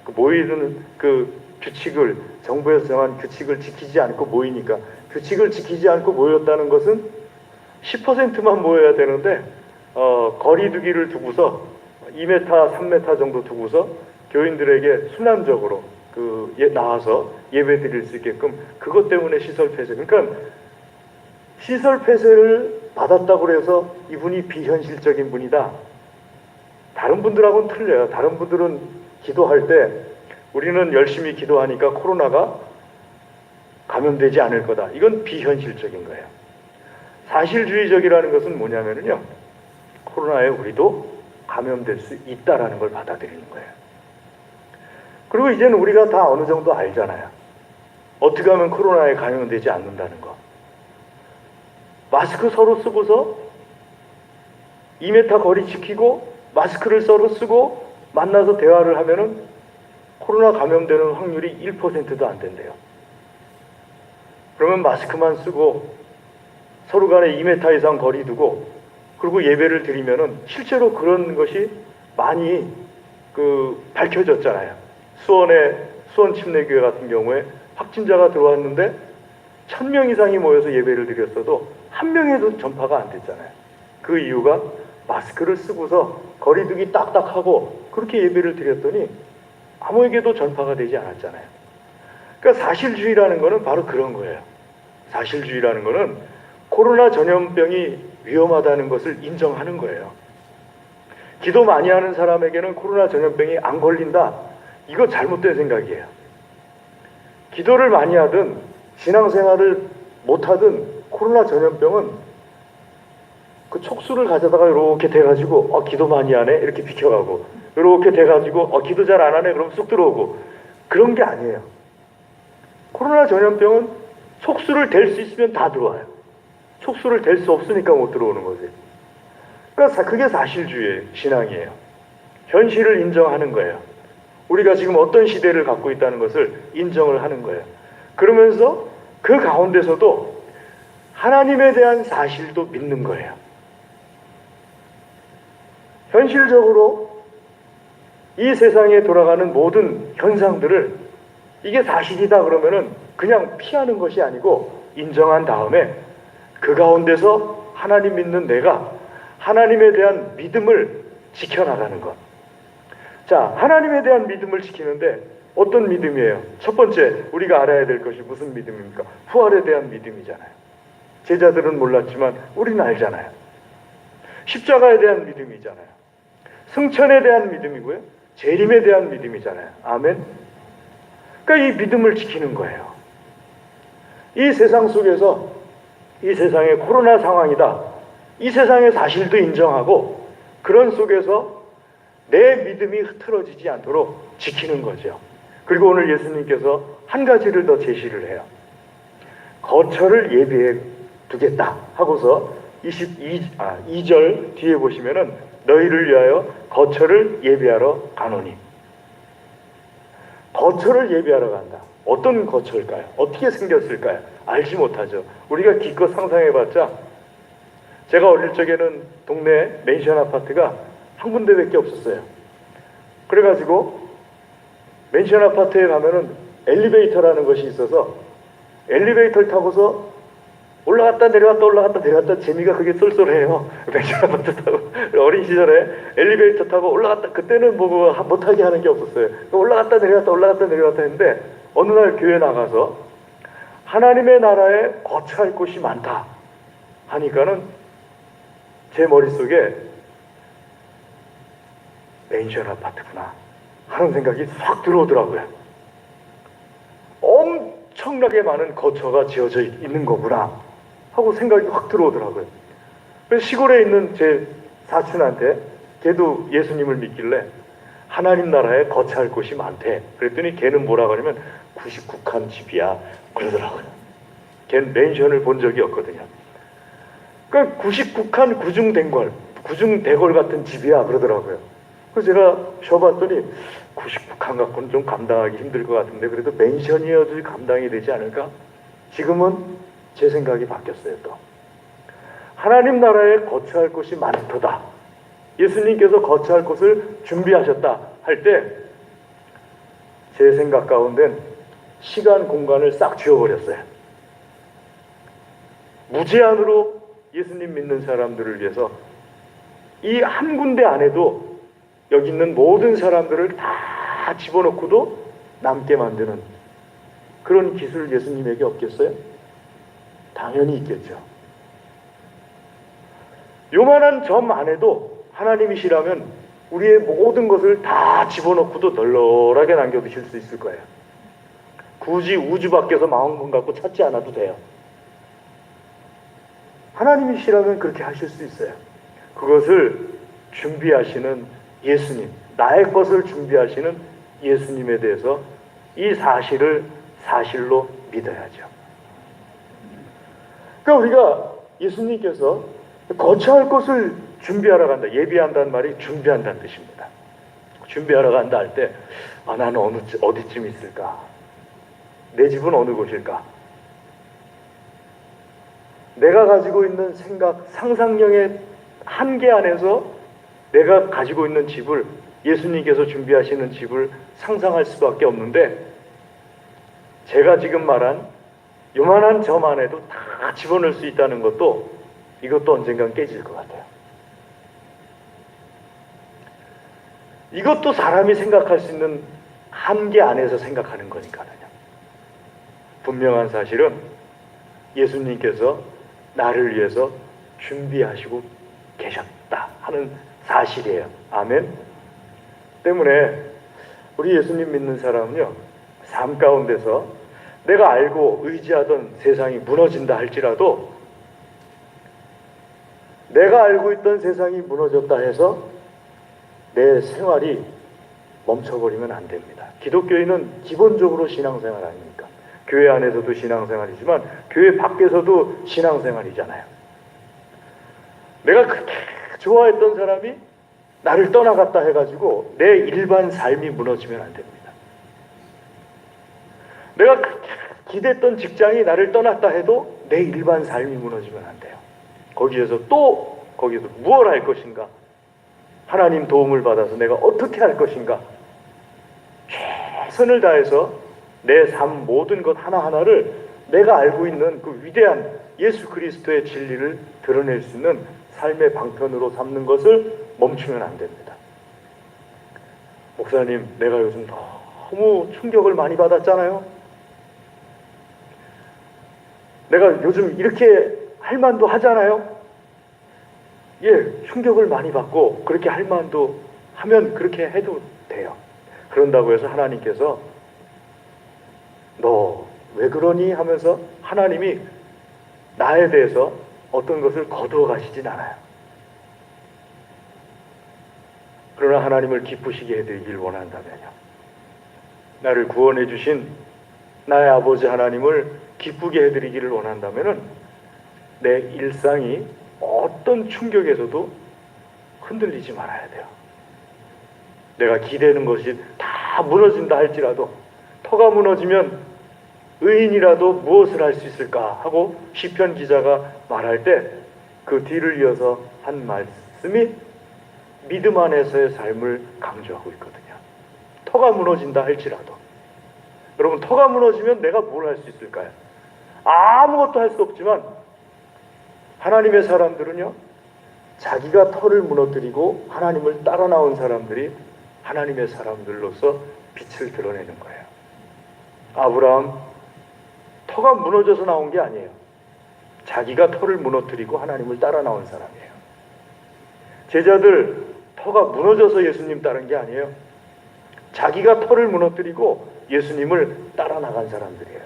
그 모이는 그 규칙을, 정부에서 정한 규칙을 지키지 않고 모이니까, 규칙을 지키지 않고 모였다는 것은 10%만 모여야 되는데 거리두기를 두고서 2m, 3m 정도 두고서 교인들에게 순환적으로 나와서 예배 드릴 수 있게끔, 그것 때문에 시설 폐쇄. 그러니까 시설 폐쇄를 받았다고 해서 이분이 비현실적인 분이다. 다른 분들하고는 틀려요. 다른 분들은 기도할 때 우리는 열심히 기도하니까 코로나가 감염되지 않을 거다. 이건 비현실적인 거예요. 사실주의적이라는 것은 뭐냐면요, 코로나에 우리도 감염될 수 있다라는 걸 받아들이는 거예요. 그리고 이제는 우리가 다 어느 정도 알잖아요. 어떻게 하면 코로나에 감염되지 않는다는 거. 마스크 서로 쓰고서 2m 거리 지키고 마스크를 서로 쓰고 만나서 대화를 하면은 코로나 감염되는 확률이 1%도 안 된대요. 그러면 마스크만 쓰고 서로 간에 2m 이상 거리 두고 그리고 예배를 드리면은 실제로 그런 것이 많이 밝혀졌잖아요. 수원 침례교회 같은 경우에 확진자가 들어왔는데 1000명 이상이 모여서 예배를 드렸어도 한 명에도 전파가 안 됐잖아요. 그 이유가 마스크를 쓰고서 거리두기 딱딱하고 그렇게 예배를 드렸더니 아무에게도 전파가 되지 않았잖아요. 그러니까 사실주의라는 거는 바로 그런 거예요. 사실주의라는 거는 코로나 전염병이 위험하다는 것을 인정하는 거예요. 기도 많이 하는 사람에게는 코로나 전염병이 안 걸린다. 이거 잘못된 생각이에요. 기도를 많이 하든 신앙생활을 못하든 코로나 전염병은 그 촉수를 가져다가 이렇게 대가지고 기도 많이 하네 이렇게 비켜가고, 이렇게 대가지고 기도 잘 안 하네 그럼 쑥 들어오고, 그런 게 아니에요. 코로나 전염병은 촉수를 댈 수 있으면 다 들어와요. 촉수를 댈 수 없으니까 못 들어오는 거지. 그러니까 그게 사실주의 신앙이에요. 현실을 인정하는 거예요. 우리가 지금 어떤 시대를 갖고 있다는 것을 인정을 하는 거예요. 그러면서 그 가운데서도 하나님에 대한 사실도 믿는 거예요. 현실적으로 이 세상에 돌아가는 모든 현상들을 이게 사실이다 그러면은 그냥 피하는 것이 아니고 인정한 다음에 그 가운데서 하나님 믿는 내가 하나님에 대한 믿음을 지켜나가는 것. 자, 하나님에 대한 믿음을 지키는데 어떤 믿음이에요? 첫 번째, 우리가 알아야 될 것이 무슨 믿음입니까? 부활에 대한 믿음이잖아요. 제자들은 몰랐지만 우리는 알잖아요. 십자가에 대한 믿음이잖아요. 승천에 대한 믿음이고요. 재림에 대한 믿음이잖아요. 아멘. 그러니까 이 믿음을 지키는 거예요. 이 세상 속에서 이 세상의 코로나 상황이다. 이 세상의 사실도 인정하고 그런 속에서 내 믿음이 흐트러지지 않도록 지키는 거죠. 그리고 오늘 예수님께서 한 가지를 더 제시를 해요. 거처를 예비해 두겠다 하고서 2절 뒤에 보시면은 너희를 위하여 거처를 예비하러 가노니. 거처를 예비하러 간다. 어떤 거처일까요? 어떻게 생겼을까요? 알지 못하죠. 우리가 기껏 상상해봤자 제가 어릴 적에는 동네 맨션 아파트가 한 군데밖에 없었어요. 그래가지고 맨션 아파트에 가면은 엘리베이터라는 것이 있어서 엘리베이터를 타고서 올라갔다 내려갔다 올라갔다 내려갔다 재미가 그게 쏠쏠해요. 맨션 아파트 타고 어린 시절에 엘리베이터 타고 올라갔다 그때는 뭐 못하게 하는 게 없었어요. 올라갔다 내려갔다 했는데 어느 날 교회 나가서 하나님의 나라에 거처할 곳이 많다 하니까는 제 머릿속에 맨션 아파트구나 하는 생각이 확 들어오더라고요. 엄청나게 많은 거처가 지어져 있는 거구나 하고 생각이 확 들어오더라고요. 그래서 시골에 있는 제 사촌한테 걔도 예수님을 믿길래 하나님 나라에 거처할 곳이 많대. 그랬더니 걔는 뭐라 그러면 99칸 집이야 그러더라고요. 걔는 맨션을 본 적이 없거든요. 그러니까 99칸 구중대궐 같은 집이야 그러더라고요. 그래서 제가 쉬어봤더니 99칸 갖고는 좀 감당하기 힘들 것 같은데 그래도 맨션이어도 감당이 되지 않을까? 지금은 제 생각이 바뀌었어요. 또 하나님 나라에 거처할 곳이 많도다. 예수님께서 거처할 곳을 준비하셨다 할 때 제 생각 가운데는 시간 공간을 싹 지워버렸어요. 무제한으로 예수님 믿는 사람들을 위해서 이 한 군데 안에도 여기 있는 모든 사람들을 다 집어넣고도 남게 만드는 그런 기술 예수님에게 없겠어요? 당연히 있겠죠. 요만한 점 안에도 하나님이시라면 우리의 모든 것을 다 집어넣고도 널널하게 남겨두실 수 있을 거예요. 굳이 우주 밖에서 망원경 갖고 찾지 않아도 돼요. 하나님이시라면 그렇게 하실 수 있어요. 그것을 준비하시는 예수님, 나의 것을 준비하시는 예수님에 대해서 이 사실을 사실로 믿어야죠. 그러니까 우리가 예수님께서 거처할 것을 준비하러 간다. 예비한다는 말이 준비한다는 뜻입니다. 준비하러 간다 할 때 나는 어디쯤 있을까? 내 집은 어느 곳일까? 내가 가지고 있는 생각, 상상력의 한계 안에서 내가 가지고 있는 집을 예수님께서 준비하시는 집을 상상할 수밖에 없는데 제가 지금 말한 요만한 점 안에도 다 집어넣을 수 있다는 것도 이것도 언젠간 깨질 것 같아요. 이것도 사람이 생각할 수 있는 한계 안에서 생각하는 거니까요. 분명한 사실은 예수님께서 나를 위해서 준비하시고 계셨다 하는 사실이에요. 아멘. 때문에 우리 예수님 믿는 사람은요, 삶 가운데서 내가 알고 의지하던 세상이 무너진다 할지라도 내가 알고 있던 세상이 무너졌다 해서 내 생활이 멈춰버리면 안 됩니다. 기독교인은 기본적으로 신앙생활 아닙니까? 교회 안에서도 신앙생활이지만 교회 밖에서도 신앙생활이잖아요. 내가 그렇게 좋아했던 사람이 나를 떠나갔다 해가지고 내 일반 삶이 무너지면 안 됩니다. 내가 기대했던 직장이 나를 떠났다 해도 내 일반 삶이 무너지면 안 돼요. 거기에서 무엇을 할 것인가? 하나님 도움을 받아서 내가 어떻게 할 것인가? 최선을 다해서 내 삶 모든 것 하나하나를 내가 알고 있는 그 위대한 예수 그리스도의 진리를 드러낼 수 있는 삶의 방편으로 삼는 것을 멈추면 안 됩니다. 목사님, 내가 요즘 너무 충격을 많이 받았잖아요. 내가 요즘 이렇게 할 만도 하잖아요. 예, 충격을 많이 받고 그렇게 할 만도 하면 그렇게 해도 돼요. 그런다고 해서 하나님께서 너 왜 그러니 하면서 하나님이 나에 대해서 어떤 것을 거두어 가시진 않아요. 그러나 하나님을 기쁘시게 해드리길 원한다면요, 나를 구원해 주신 나의 아버지 하나님을 기쁘게 해드리기를 원한다면은 내 일상이 어떤 충격에서도 흔들리지 말아야 돼요. 내가 기대는 것이 다 무너진다 할지라도, 터가 무너지면 의인이라도 무엇을 할 수 있을까 하고 시편 기자가 말할 때 그 뒤를 이어서 한 말씀이 믿음 안에서의 삶을 강조하고 있거든요. 터가 무너진다 할지라도, 여러분, 터가 무너지면 내가 뭘 할 수 있을까요? 아무것도 할 수 없지만 하나님의 사람들은요, 자기가 터를 무너뜨리고 하나님을 따라 나온 사람들이 하나님의 사람들로서 빛을 드러내는 거예요. 아브라함, 터가 무너져서 나온 게 아니에요. 자기가 터를 무너뜨리고 하나님을 따라 나온 사람이에요. 제자들, 터가 무너져서 예수님 따른 게 아니에요. 자기가 터를 무너뜨리고 예수님을 따라 나간 사람들이에요.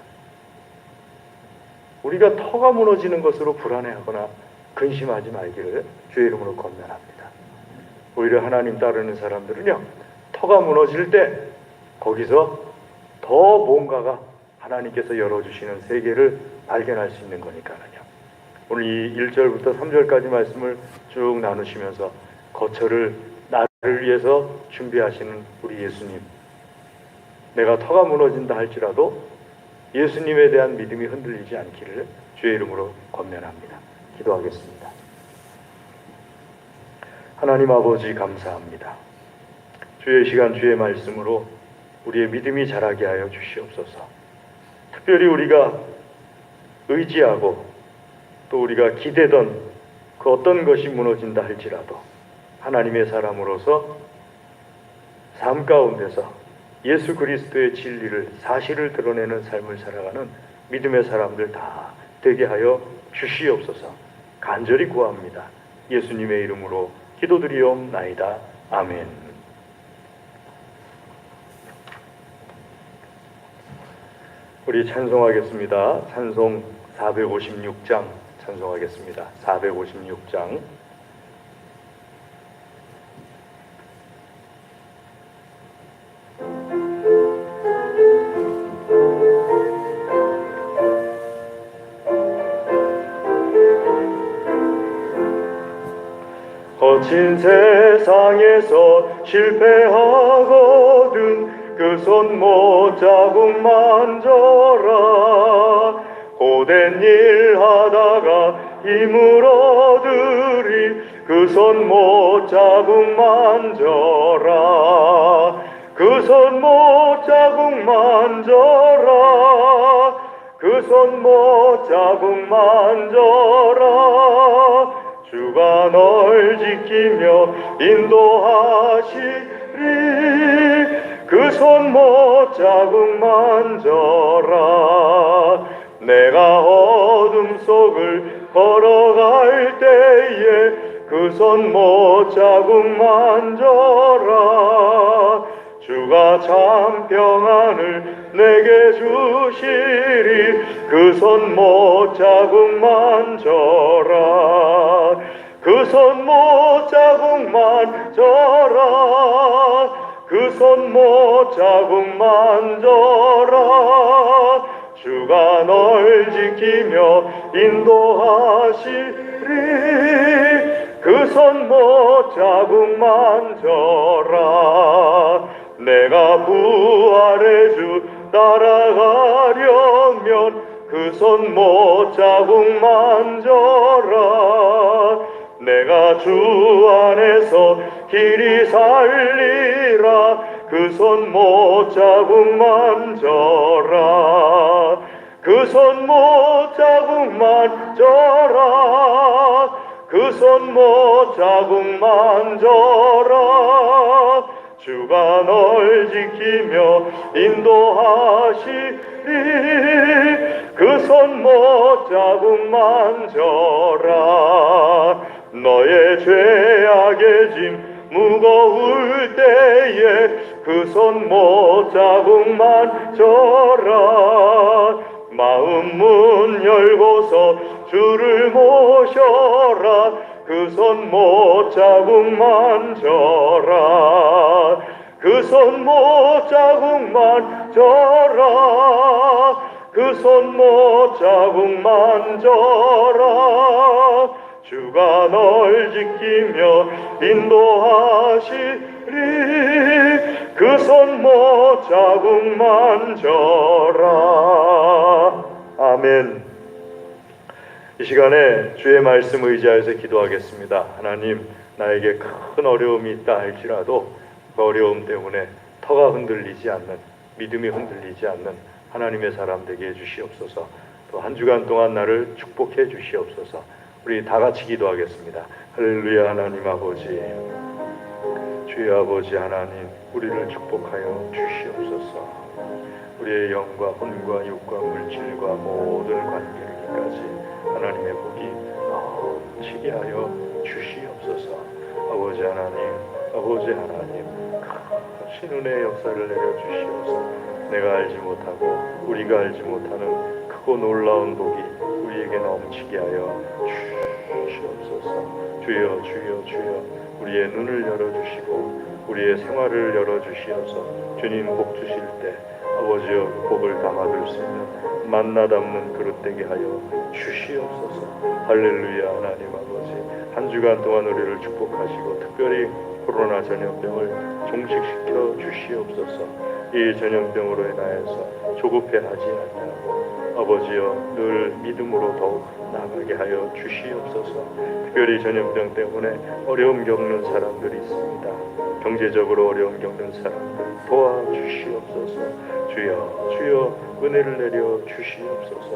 우리가 터가 무너지는 것으로 불안해하거나 근심하지 말기를 주의 이름으로 권면합니다. 오히려 하나님 따르는 사람들은요, 터가 무너질 때 거기서 더 뭔가가 하나님께서 열어주시는 세계를 발견할 수 있는 거니까요. 오늘 이 1절부터 3절까지 말씀을 쭉 나누시면서 거처를 나를 위해서 준비하시는 우리 예수님, 내가 터가 무너진다 할지라도 예수님에 대한 믿음이 흔들리지 않기를 주의 이름으로 권면합니다. 기도하겠습니다. 하나님 아버지, 감사합니다. 주의 시간, 주의 말씀으로 우리의 믿음이 자라게 하여 주시옵소서. 특별히 우리가 의지하고 또 우리가 기대던 그 어떤 것이 무너진다 할지라도 하나님의 사람으로서 삶 가운데서 예수 그리스도의 진리를, 사실을 드러내는 삶을 살아가는 믿음의 사람들 다 되게 하여 주시옵소서. 간절히 구합니다. 예수님의 이름으로 기도드리옵나이다. 아멘. 우리 찬송하겠습니다. 찬송 456장 찬송하겠습니다. 456장. 거친 세상에서 실패하거든 그 손 못 자국 만져라. 고된 일 하다가 힘을 얻으리 그 손 못 자국 만져라. 그 손 못 자국 만져라. 그 손 못 자국 만져라. 주가 널 지키며 인도하시리. 그 손 못 자국 만져라. 내가 어둠 속을 걸어갈 때에 그 손 못 자국 만져라. 주가 참 평안을 내게 주시리. 그 손 못 자국 만져라. 그 손 못 자국 만져라. 그 손 못 자국 만져라. 주가 널 지키며 인도하시리. 그 손 못 자국 만져라. 내가 부활의 주 따라가려면 그 손 못 자국 만져라. 내가 주 안에서 길이 살리라. 그 손 못 자국 만져라. 그 손 못 자국 만져라. 그 손 못 자국 만져라. 주가 널 지키며 인도하시리. 그 손 못 자국 만져라. 너의 죄악의 짐 무거울 때에 그 손 못 자국 만져라. 마음 문 열고서 주를 모셔라. 그 손 못 자국 만져라. 그 손 못 자국 만져라. 그 손 못 자국 만져라. 주가 널 지키며 인도하시리. 그 손 못 자국 만져라. 아멘. 이 시간에 주의 말씀 의지하여서 기도하겠습니다. 하나님, 나에게 큰 어려움이 있다 할지라도 그 어려움 때문에 터가 흔들리지 않는, 믿음이 흔들리지 않는 하나님의 사람 되게 해주시옵소서. 또 한 주간 동안 나를 축복해 주시옵소서. 우리 다 같이 기도하겠습니다. 할렐루야. 하나님 아버지, 주의 아버지 하나님, 우리를 축복하여 주시옵소서. 우리의 영과 혼과 육과 물질과 모든 관계까지 하나님의 복이 넘치게 하여 주시옵소서. 아버지 하나님, 아버지 하나님, 신은혜의 역사를 내려주시옵소서. 내가 알지 못하고 우리가 알지 못하는 크고 놀라운 복이 우리에게 넘치게 하여 주시옵소서. 주여, 주여, 주여, 우리의 눈을 열어주시고 우리의 생활을 열어주시어서 주님 복 주실 때 아버지여 그 복을 담아둘 수 있는 만나 담는 그릇 되게 하여 주시옵소서. 할렐루야. 하나님 아버지, 한 주간 동안 우리를 축복하시고 특별히 코로나 전염병을 종식시켜 주시옵소서. 이 전염병으로 인하여서 조급해하지 않냐고 아버지여 늘 믿음으로 더욱 나아가게 하여 주시옵소서. 특별히 전염병 때문에 어려움 겪는 사람들이 있습니다. 경제적으로 어려움 겪는 사람들 도와주시옵소서. 주여, 주여, 은혜를 내려 주시옵소서.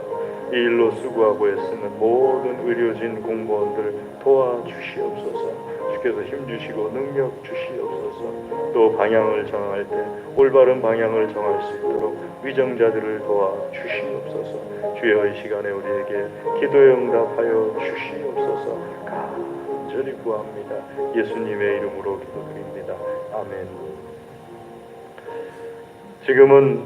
이 일로 수고하고 애쓰는 모든 의료진 공무원들 도와주시옵소서. 주께서 힘주시고 능력 주시옵소서. 또 방향을 정할 때 올바른 방향을 정할 수 있도록 위정자들을 도와주시옵소서. 주여, 이 시간에 우리에게 기도의 응답하여 주시옵소서. 간절히 구합니다. 예수님의 이름으로 기도드립니다. 아멘. 지금은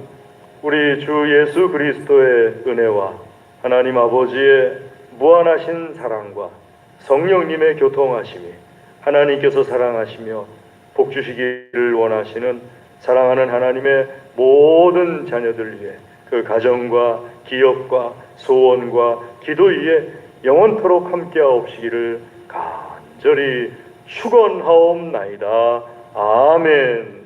우리 주 예수 그리스도의 은혜와 하나님 아버지의 무한하신 사랑과 성령님의 교통하심이, 하나님께서 사랑하시며 복 주시기를 원하시는 사랑하는 하나님의 모든 자녀들 위해, 그 가정과 기업과 소원과 기도 위에 영원토록 함께하옵시기를 간절히 축원하옵나이다. 아멘.